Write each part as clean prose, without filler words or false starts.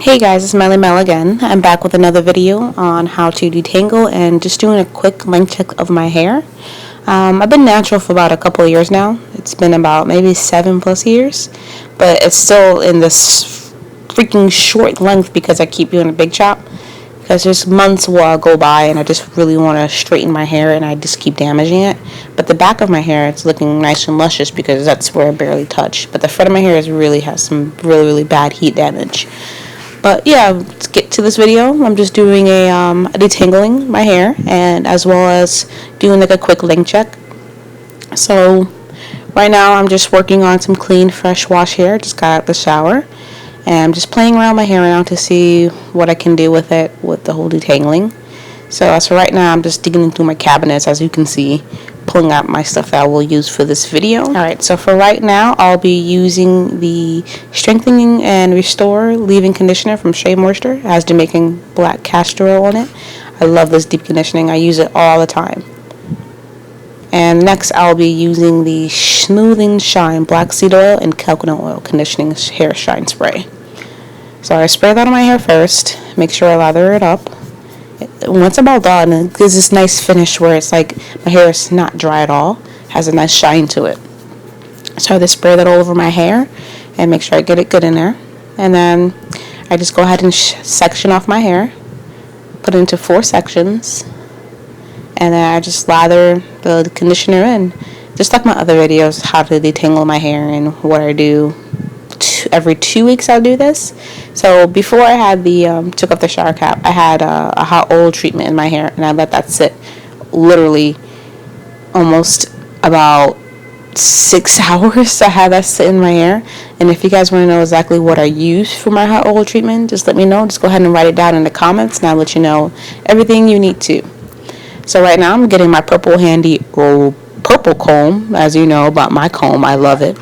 Hey guys, it's Melly Mel again. I'm back with another video on how to detangle and just doing a quick length check of my hair. I've been natural for about a couple of years now. It's been about maybe 7+ years, but it's still in this freaking short length because I keep doing a big chop. Because there's months where I'll go by and I just really want to straighten my hair and I just keep damaging it. But the back of my hair, it's looking nice and luscious because that's where I barely touch. But the front of my hair has some really bad heat damage. But yeah, let's get to this video. I'm just doing a detangling my hair and as well as doing like a quick length check. So right now I'm just working on some clean, fresh wash hair. Just got out the shower and I'm just playing around my hair now to see what I can do with it with the whole detangling. So as for right now, I'm just digging into my cabinets, as you can see, pulling out my stuff that I will use for this video. Alright, so for right now, I'll be using the Strengthening and Restore Leave-In Conditioner from Shea Moisture. It has Jamaican black castor oil on it. I love this deep conditioning. I use it all the time. And next, I'll be using the Smoothing Shine Black Seed Oil and Coconut Oil Conditioning Hair Shine Spray. So I spray that on my hair first. Make sure I lather it up. Once I'm all done, it gives this nice finish where it's like my hair is not dry at all. It has a nice shine to it. So I just spray that all over my hair and make sure I get it good in there. And then I just go ahead and section off my hair, put it into 4 sections, and then I just lather the conditioner in. Just like my other videos, how to detangle my hair and what I do. Every 2 weeks I'll do this. So before I had took off the shower cap, I had a hot oil treatment in my hair and I let that sit literally almost about 6 hours. I had that sit in my hair, and if you guys want to know exactly what I use for my hot oil treatment, just let me know. Just go ahead and write it down in the comments and I'll let you know everything you need to. So right now I'm getting my purple comb. As you know about my comb, I love it.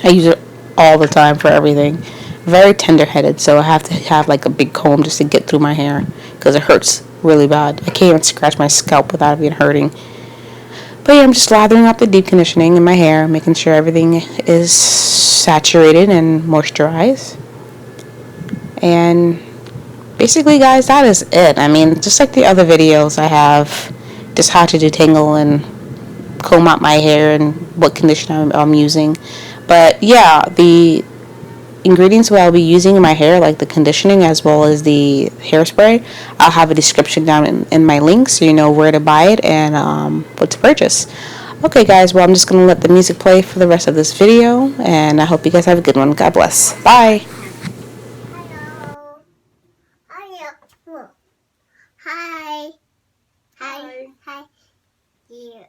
I use it all the time for everything. Very tender-headed, so I have to have like a big comb just to get through my hair because it hurts really bad. I can't even scratch my scalp without it hurting. But yeah, I'm just lathering up the deep conditioning in my hair, making sure everything is saturated and moisturized. And basically, guys, that is it. I mean, just like the other videos I have, just how to detangle and comb out my hair and what conditioner I'm using. But yeah, the ingredients that I'll be using in my hair, like the conditioning as well as the hairspray, I'll have a description down in my link so you know where to buy it and what to purchase. Okay guys, well I'm just going to let the music play for the rest of this video and I hope you guys have a good one. God bless. Bye. Hi. Hi. Hi. Yeah.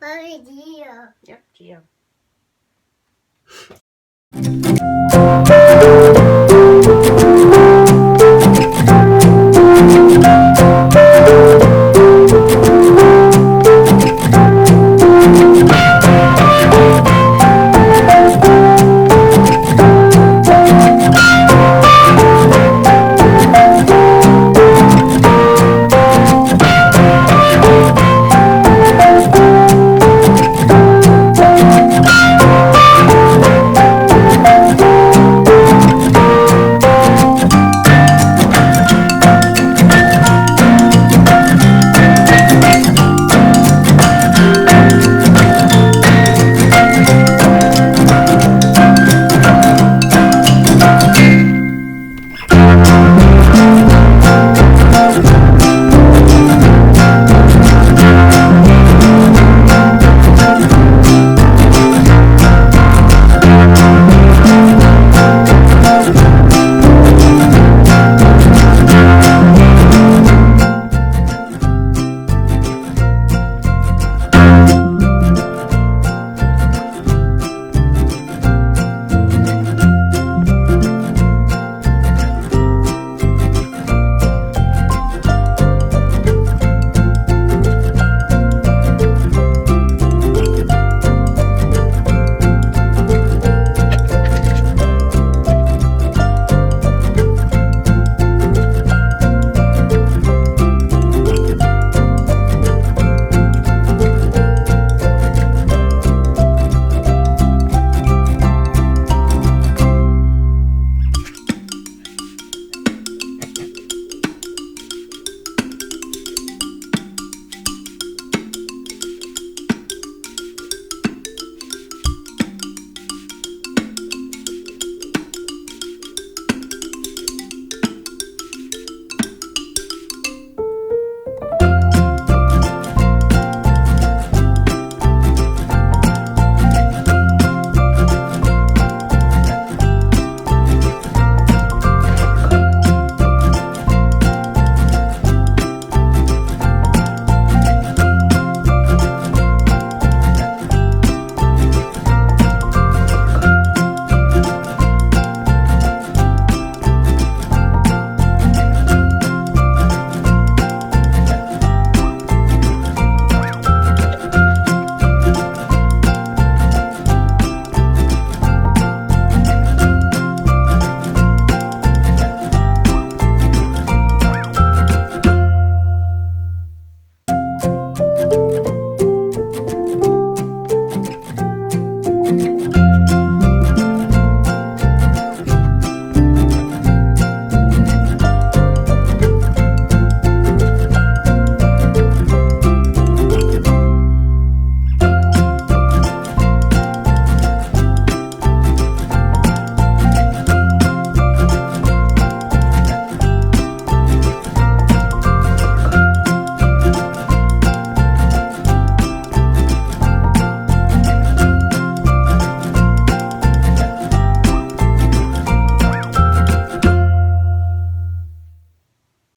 Gio. Yep, Gio.